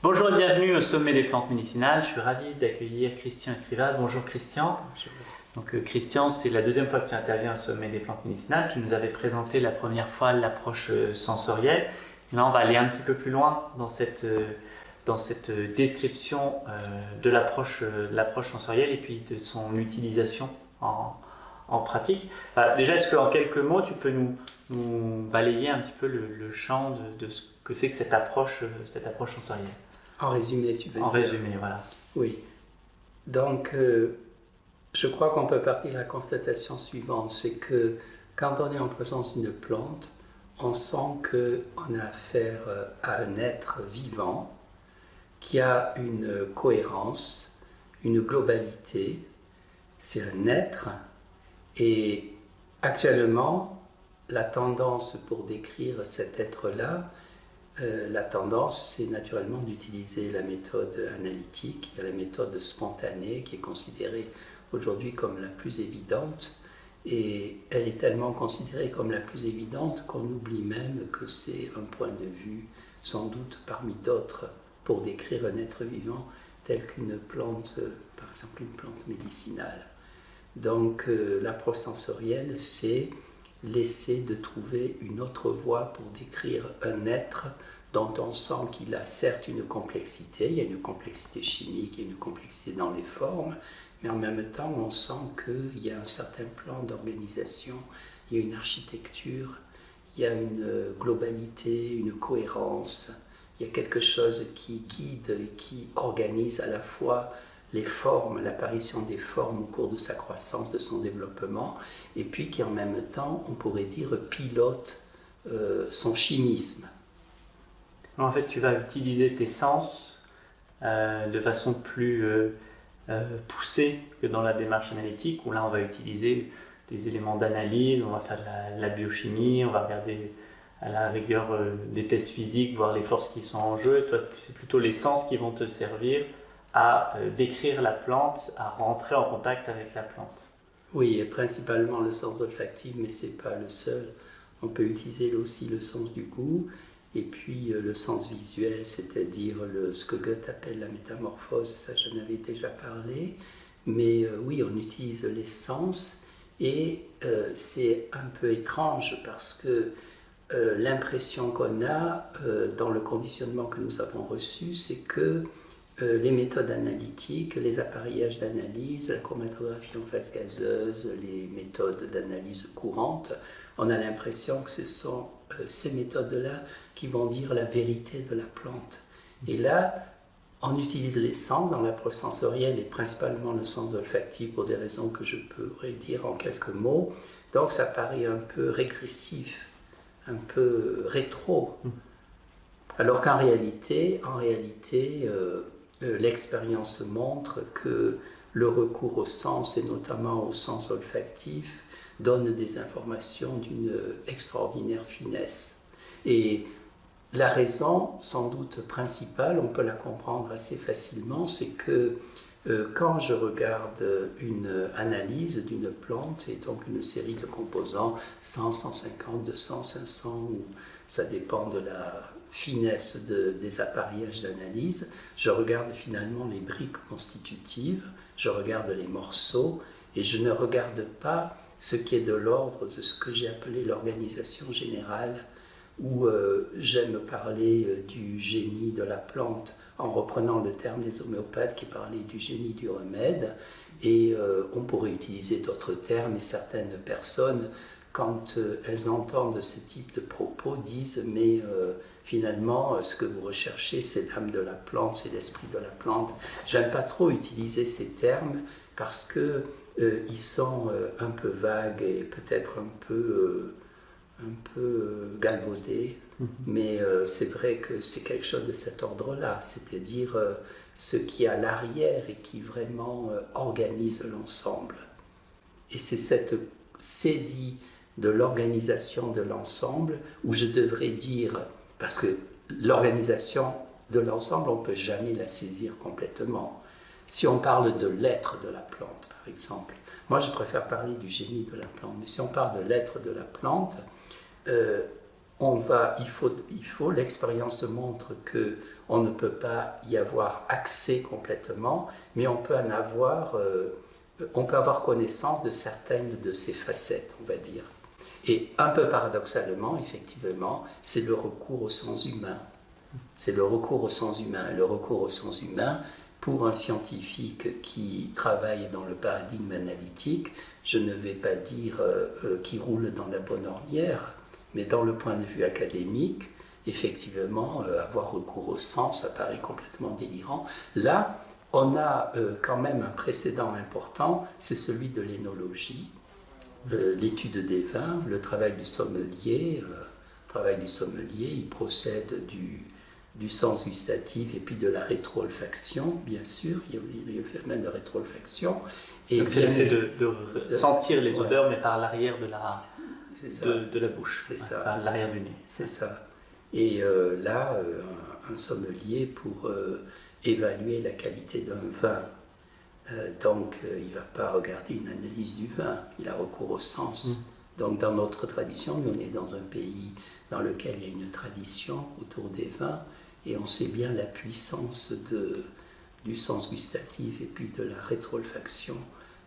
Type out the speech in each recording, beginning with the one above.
Bonjour et bienvenue au sommet des plantes médicinales. Je suis ravi d'accueillir Christian Estriva. Bonjour Christian. Bonjour. Donc Christian, c'est la deuxième fois que tu interviens au sommet des plantes médicinales. Tu nous avais présenté la première fois l'approche sensorielle. Là, on va aller un petit peu plus loin dans cette description de l'approche sensorielle et puis de son utilisation en pratique. Déjà, est-ce qu'en quelques mots, tu peux nous balayer un petit peu le champ de ce que c'est que cette approche sensorielle? En résumé, tu veux dire? En résumé, voilà. Oui. Donc, je crois qu'on peut partir de la constatation suivante, c'est que quand on est en présence d'une plante, on sent qu'on a affaire à un être vivant qui a une cohérence, une globalité. C'est un être et actuellement, la tendance pour décrire cet être-là, la tendance, c'est naturellement d'utiliser la méthode analytique, la méthode spontanée qui est considérée aujourd'hui comme la plus évidente. Et elle est tellement considérée comme la plus évidente qu'on oublie même que c'est un point de vue, sans doute parmi d'autres, pour décrire un être vivant tel qu'une plante, par exemple une plante médicinale. Donc l'approche sensorielle, c'est l'essai de trouver une autre voie pour décrire un être dont on sent qu'il a certes une complexité, il y a une complexité chimique, il y a une complexité dans les formes, mais en même temps on sent qu'il y a un certain plan d'organisation, il y a une architecture, il y a une globalité, une cohérence, il y a quelque chose qui guide et qui organise à la fois les formes, l'apparition des formes au cours de sa croissance, de son développement, et puis qui en même temps, on pourrait dire, pilote son chimisme. En fait, tu vas utiliser tes sens de façon plus poussée que dans la démarche analytique, où là, on va utiliser des éléments d'analyse, on va faire de la biochimie, on va regarder à la rigueur des tests physiques, voir les forces qui sont en jeu. Et toi, c'est plutôt les sens qui vont te servir à décrire la plante, à rentrer en contact avec la plante. Oui, et principalement le sens olfactif, mais ce n'est pas le seul. On peut utiliser aussi le sens du goût, et puis le sens visuel, c'est-à-dire ce que Goethe appelle la métamorphose, ça j'en avais déjà parlé. Mais oui, on utilise les sens, et c'est un peu étrange parce que l'impression qu'on a dans le conditionnement que nous avons reçu, c'est que les méthodes analytiques, les appareillages d'analyse, la chromatographie en phase gazeuse, les méthodes d'analyse courantes, on a l'impression que ce sont ces méthodes-là qui vont dire la vérité de la plante. Et là, on utilise les sens dans l'approche sensorielle et principalement le sens olfactif pour des raisons que je pourrais dire en quelques mots. Donc ça paraît un peu régressif, un peu rétro. Alors qu'en réalité, l'expérience montre que le recours au sens, et notamment au sens olfactif, donne des informations d'une extraordinaire finesse. Et la raison, sans doute principale, on peut la comprendre assez facilement, c'est que quand je regarde une analyse d'une plante, et donc une série de composants, 100, 150, 200, 500, ou ça dépend de la finesse des appareillages d'analyse, je regarde finalement les briques constitutives, je regarde les morceaux, et je ne regarde pas ce qui est de l'ordre de ce que j'ai appelé l'organisation générale, où j'aime parler du génie de la plante en reprenant le terme des homéopathes qui parlaient du génie du remède, et on pourrait utiliser d'autres termes, et certaines personnes, quand elles entendent ce type de propos, disent « mais finalement, ce que vous recherchez, c'est l'âme de la plante, c'est l'esprit de la plante ». J'aime pas trop utiliser ces termes parce que ils sont un peu vagues et peut-être un peu galvaudés, mais c'est vrai que c'est quelque chose de cet ordre-là, c'est-à-dire ce qui est à l'arrière et qui vraiment organise l'ensemble. Et c'est cette saisie de l'organisation de l'ensemble où je devrais dire, parce que l'organisation de l'ensemble, on ne peut jamais la saisir complètement. Si on parle de l'être de la plante, par exemple, moi je préfère parler du génie de la plante, mais si on parle de l'être de la plante, l'expérience montre On ne peut pas y avoir accès complètement, mais on peut avoir connaissance de certaines de ces facettes, on va dire. Et un peu paradoxalement, effectivement, c'est le recours au sens humain. C'est le recours au sens humain. Le recours au sens humain, pour un scientifique qui travaille dans le paradigme analytique, je ne vais pas dire qui roule dans la bonne ornière, mais dans le point de vue académique, effectivement, avoir recours au sens apparaît complètement délirant. Là, on a quand même un précédent important, c'est celui de l'énologie, l'étude des vins, le travail du sommelier. Il procède du sens gustatif et puis de la rétro-olfaction, bien sûr, il y a le phénomène de rétro-olfaction. Donc c'est le fait de sentir les odeurs, mais par l'arrière de la bouche, c'est ça. Par l'arrière du nez. C'est ça. Et là, un sommelier, pour évaluer la qualité d'un vin, il ne va pas regarder une analyse du vin, il a recours au sens. Donc dans notre tradition, nous on est dans un pays dans lequel il y a une tradition autour des vins, et on sait bien la puissance du sens gustatif et puis de la rétro-olfaction.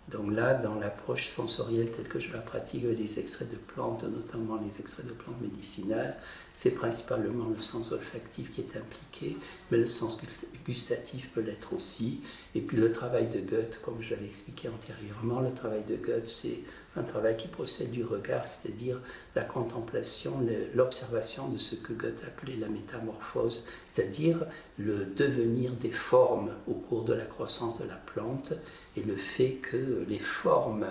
Donc là, dans l'approche sensorielle telle que je la pratique avec les extraits de plantes, notamment les extraits de plantes médicinales, c'est principalement le sens olfactif qui est impliqué, mais le sens gustatif peut l'être aussi. Et puis le travail de Goethe, comme je l'avais expliqué antérieurement, le travail de Goethe, c'est un travail qui procède du regard, c'est-à-dire la contemplation, l'observation de ce que Goethe appelait la métamorphose, c'est-à-dire le devenir des formes au cours de la croissance de la plante, et le fait que les formes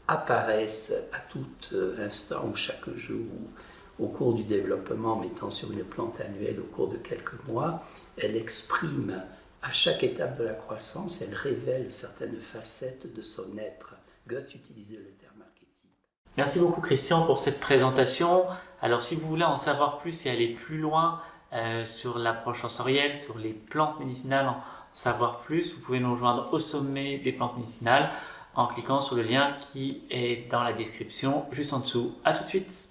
apparaissent à tout instant ou chaque jour, au cours du développement, mettant sur une plante annuelle au cours de quelques mois, elle exprime à chaque étape de la croissance, elle révèle certaines facettes de son être. Goethe utilisait le terme archétype. Merci beaucoup Christian pour cette présentation. Alors si vous voulez en savoir plus et aller plus loin sur l'approche sensorielle, sur les plantes médicinales, en savoir plus, vous pouvez nous rejoindre au sommet des plantes médicinales en cliquant sur le lien qui est dans la description juste en dessous. À tout de suite.